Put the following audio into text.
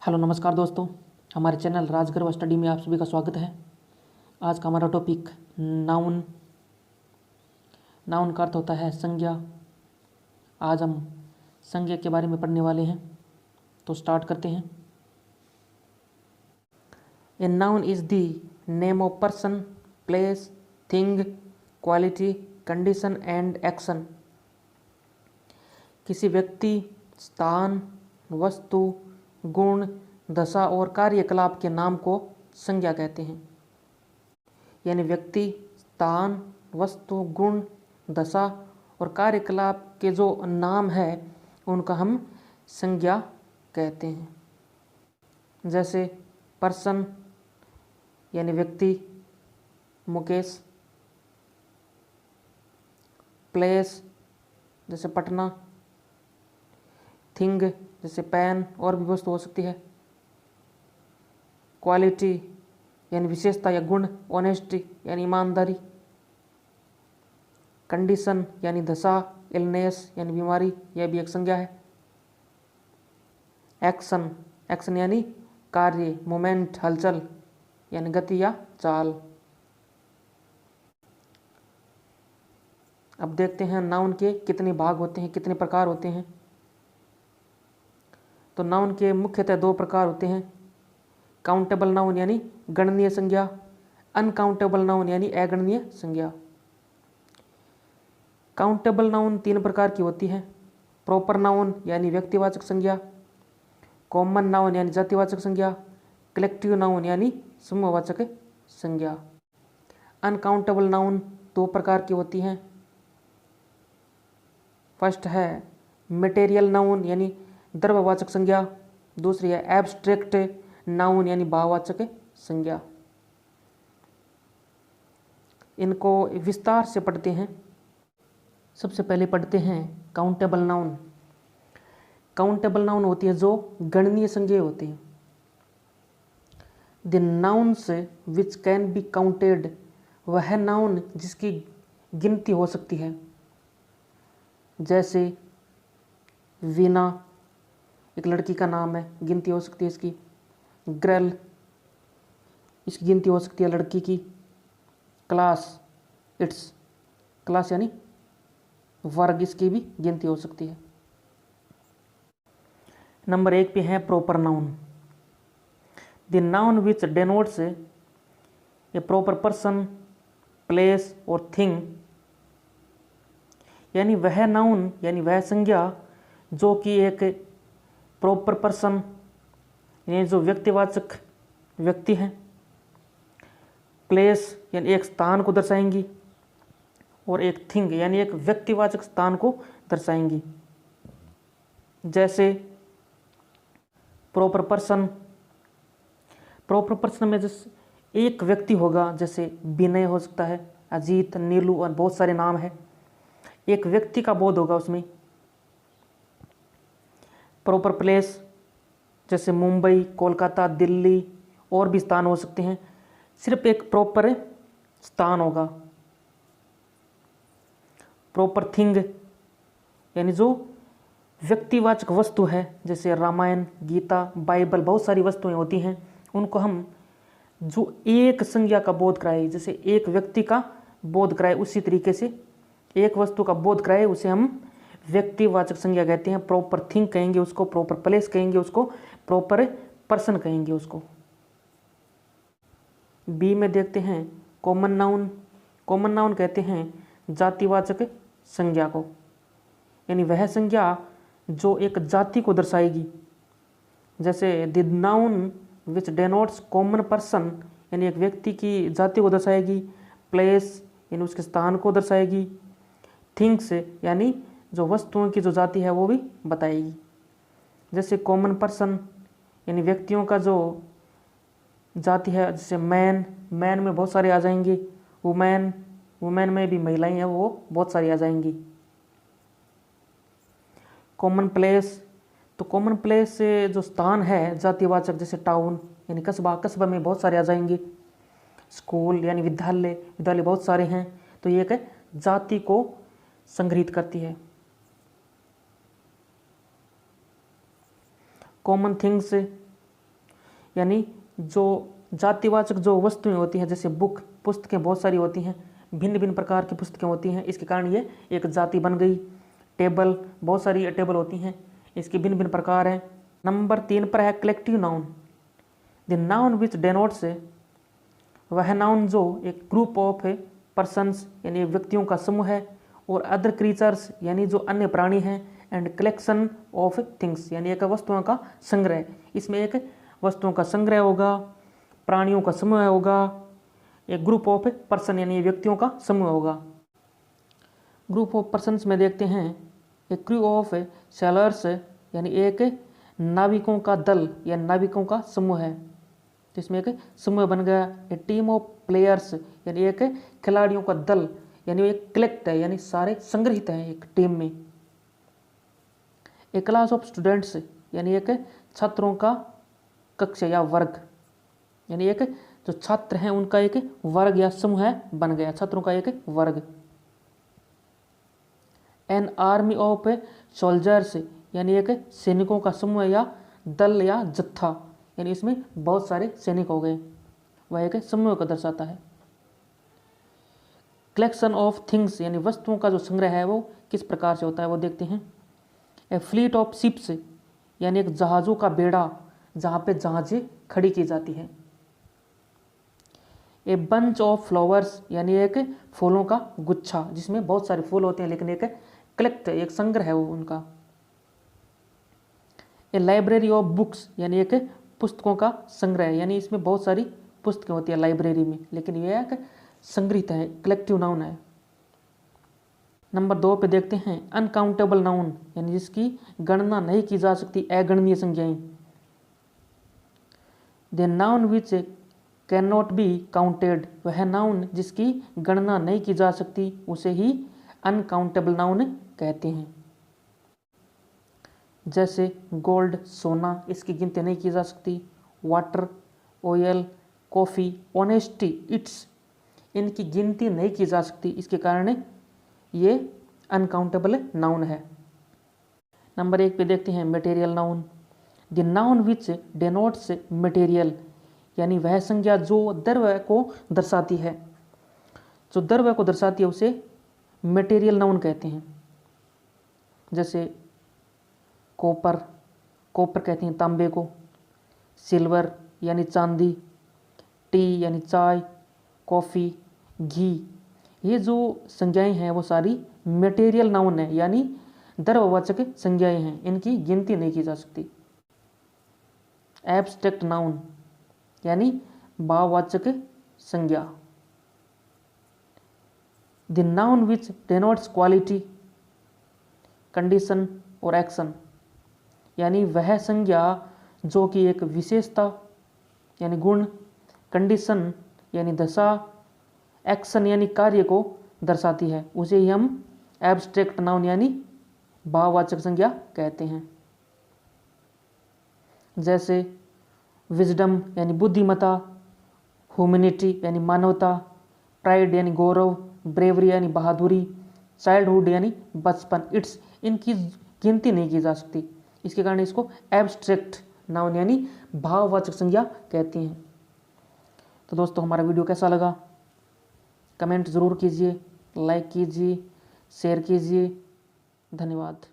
Hello नमस्कार दोस्तों, हमारे चैनल राजगर्व स्टडी में आप सभी का स्वागत है। आज का हमारा टॉपिक नाउन का अर्थ होता है संज्ञा। आज हम संज्ञा के बारे में पढ़ने वाले हैं, तो स्टार्ट करते हैं। A noun is the name of person, place, thing, quality, condition and action. किसी व्यक्ति, स्थान, वस्तु, गुण, दशा और कार्यकलाप के नाम को संज्ञा कहते हैं। यानी व्यक्ति, स्थान, वस्तु, गुण, दशा और कार्यकलाप के जो नाम है उनका हम संज्ञा कहते हैं। जैसे पर्सन यानी व्यक्ति, मुकेश। प्लेस जैसे पटना। थिंग जैसे पेन और भी वस्तु हो सकती है। क्वालिटी यानी विशेषता या गुण, ऑनेस्टी यानी ईमानदारी। कंडीशन यानी दशा, इलनेस यानी बीमारी, यह भी एक संज्ञा है। एक्शन यानी कार्य, मोमेंट, हलचल यानी गति या चाल। अब देखते हैं नाउन के कितने भाग होते हैं, कितने प्रकार होते हैं। तो नाउन के मुख्यतः दो प्रकार होते हैं। काउंटेबल नाउन यानी गणनीय संज्ञा, अनकाउंटेबल नाउन यानी अगणनीय संज्ञा। काउंटेबल नाउन तीन प्रकार की होती है। प्रॉपर नाउन यानी व्यक्तिवाचक संज्ञा, कॉमन नाउन यानी जातिवाचक संज्ञा, कलेक्टिव नाउन यानी समूहवाचक संज्ञा। अनकाउंटेबल नाउन दो प्रकार की होती हैं। फर्स्ट है मटेरियल नाउन यानी द्रव्यवाचक संज्ञा, दूसरी है एब्स्ट्रैक्ट नाउन यानी भाववाचक संज्ञा। इनको विस्तार से पढ़ते हैं। सबसे पहले पढ़ते हैं काउंटेबल नाउन। काउंटेबल नाउन होती है जो गणनीय संज्ञा होती है। The nouns which can be counted, वह नाउन जिसकी गिनती हो सकती है। जैसे वीना एक लड़की का नाम है, गिनती हो सकती है इसकी। गर्ल, इसकी गिनती हो सकती है लड़की की। क्लास, इट्स, क्लास यानी वर्ग, इसकी भी गिनती हो सकती है। नंबर 1 पे है proper noun. The noun which denotes A proper person, place और थिंग। यानी वह नाउन यानी वह संज्ञा जो कि एक प्रॉपर पर्सन यानी जो व्यक्तिवाचक व्यक्ति है, प्लेस यानी एक स्थान को दर्शाएंगी, और एक थिंग यानी एक व्यक्तिवाचक स्थान को दर्शाएंगी। जैसे प्रॉपर पर्सन में जैसे एक व्यक्ति होगा, जैसे विनय हो सकता है, अजीत, नीलू और बहुत सारे नाम है। एक व्यक्ति का बोध होगा उसमें। प्रॉपर प्लेस जैसे मुंबई, कोलकाता, दिल्ली और भी स्थान हो सकते हैं। सिर्फ एक प्रॉपर स्थान होगा। प्रॉपर थिंग यानी जो व्यक्तिवाचक वस्तु है, जैसे रामायण, गीता, बाइबल, बहुत सारी वस्तुएं होती हैं। उनको हम जो एक संज्ञा का बोध कराए, जैसे एक व्यक्ति का बोध कराए, उसी तरीके से एक वस्तु का बोध कराए, उसे हम व्यक्तिवाचक संज्ञा कहते हैं। प्रॉपर थिंग कहेंगे उसको, प्रॉपर प्लेस कहेंगे उसको, प्रॉपर पर्सन कहेंगे उसको। बी में देखते हैं कॉमन नाउन। कॉमन नाउन कहते हैं जातिवाचक संज्ञा को, यानी वह संज्ञा जो एक जाति को दर्शाएगी। जैसे the noun which denotes common person यानी एक व्यक्ति की जाति को दर्शाएगी। प्लेस यानी उसके स्थान को दर्शाएगी। थिंग्स यानी जो वस्तुओं की जो जाति है वो भी बताएगी। जैसे कॉमन पर्सन यानी व्यक्तियों का जो जाति है, जैसे मैन में बहुत सारे आ जाएंगे। वुमेन में भी महिलाएं हैं, वो बहुत सारी आ जाएंगी। कॉमन प्लेस, तो कॉमन प्लेस से जो स्थान है जातिवाचक, जैसे टाउन यानी कस्बा में बहुत सारे आ जाएंगे। स्कूल यानी विद्यालय बहुत सारे हैं, तो ये एक जाति को संग्रहित करती है। कॉमन थिंग्स यानी जो जातिवाचक जो वस्तुएं होती हैं, जैसे बुक, पुस्तकें बहुत सारी होती हैं, भिन्न भिन्न प्रकार की पुस्तकें होती हैं, इसके कारण ये एक जाति बन गई। टेबल, बहुत सारी टेबल होती हैं, इसके भिन्न भिन्न प्रकार हैं। नंबर 3 पर है collective noun. The noun which denotes, वह नाउन जो एक ग्रुप ऑफ पर्सन्स यानी व्यक्तियों का समूह है, और अदर क्रीचर्स यानी जो अन्य प्राणी हैं, एंड कलेक्शन ऑफ थिंग्स यानी एक वस्तुओं का संग्रह। इसमें एक वस्तुओं का संग्रह होगा, प्राणियों का समूह होगा, एक ग्रुप ऑफ पर्सन यानी व्यक्तियों का समूह होगा। ग्रुप ऑफ पर्सन्स में देखते हैं एक क्रू ऑफ सेलर्स यानी एक नाविकों का दल या नाविकों का समूह है, तो इसमें एक समूह बन गया। ए टीम ऑफ प्लेयर्स यानी एक खिलाड़ियों का दल, यानी एक कलेक्ट है यानी सारे संग्रहित हैं एक टीम में। ए क्लास ऑफ स्टूडेंट्स यानी एक छात्रों का कक्षा या वर्ग, यानी एक जो छात्र हैं उनका एक वर्ग या समूह बन गया, छात्रों का एक वर्ग। एन आर्मी ऑफ सोल्जर्स यानी एक सैनिकों का समूह या दल या जत्था, यानी इसमें बहुत सारे सैनिक हो गए, वह एक समूह को दर्शाता है। कलेक्शन ऑफ थिंग्स यानी वस्तुओं का जो संग्रह है वो किस प्रकार से होता है वो देखते हैं। ए फ्लीट ऑफ शिप्स यानी एक जहाज़ों का बेड़ा जहाँ पे जहाज़ें खड़ी की जाती है। ए बंच ऑफ फ्लावर्स यानी एक फूलों का गुच्छा जिसमें बहुत सारे फूल होते हैं लेकिन एक कलेक्ट एक संग्रह है वो उनका। ए लाइब्रेरी ऑफ बुक्स यानी एक पुस्तकों का संग्रह, यानी इसमें बहुत सारी पुस्तकें होती है लाइब्रेरी में, लेकिन यह एक संग्रहित है, कलेक्टिव नाउन है। नंबर 2 पे देखते हैं अनकाउंटेबल नाउन यानी जिसकी गणना नहीं की जा सकती, अगणनीय संज्ञाएं। The noun which can not be counted, वह नाउन जिसकी गणना नहीं की जा सकती उसे ही अनकाउंटेबल नाउन कहते हैं। जैसे गोल्ड, सोना, इसकी गिनती नहीं की जा सकती। Water, oil, coffee, honesty, it's, इनकी गिनती नहीं की जा सकती, इसके कारण ये अनकाउंटेबल नाउन है। नंबर 1 पे देखते हैं material noun. The noun which denotes material यानी वह संज्ञा जो द्रव्य को दर्शाती है, जो द्रव्य को दर्शाती है उसे मटेरियल नाउन कहते हैं। जैसे कॉपर, कॉपर कहते हैं तांबे को। सिल्वर यानी चांदी, टी यानी चाय, कॉफ़ी, घी, ये जो संज्ञाएं हैं वो सारी मटेरियल नाउन है यानी द्रव्यवाचक संज्ञाएं हैं, इनकी गिनती नहीं की जा सकती। एब्स्ट्रैक्ट नाउन यानी भाववाचक संज्ञा। The noun which denotes quality, condition और एक्शन, यानी वह संज्ञा जो कि एक विशेषता यानी गुण, कंडीशन यानी दशा, एक्शन यानी कार्य को दर्शाती है, उसे ही हम एब्स्ट्रैक्ट नाउन यानी भाववाचक संज्ञा कहते हैं। जैसे विजडम यानी बुद्धिमता, ह्यूमैनिटी यानी मानवता, प्राइड यानी गौरव, ब्रेवरी यानी बहादुरी, चाइल्डहुड यानी बचपन, इट्स, इनकी गिनती नहीं की जा सकती, इसके कारण इसको एब्स्ट्रैक्ट नाउन यानी भाववाचक संज्ञा कहती हैं। तो दोस्तों हमारा वीडियो कैसा लगा कमेंट ज़रूर कीजिए, लाइक कीजिए, शेयर कीजिए। धन्यवाद।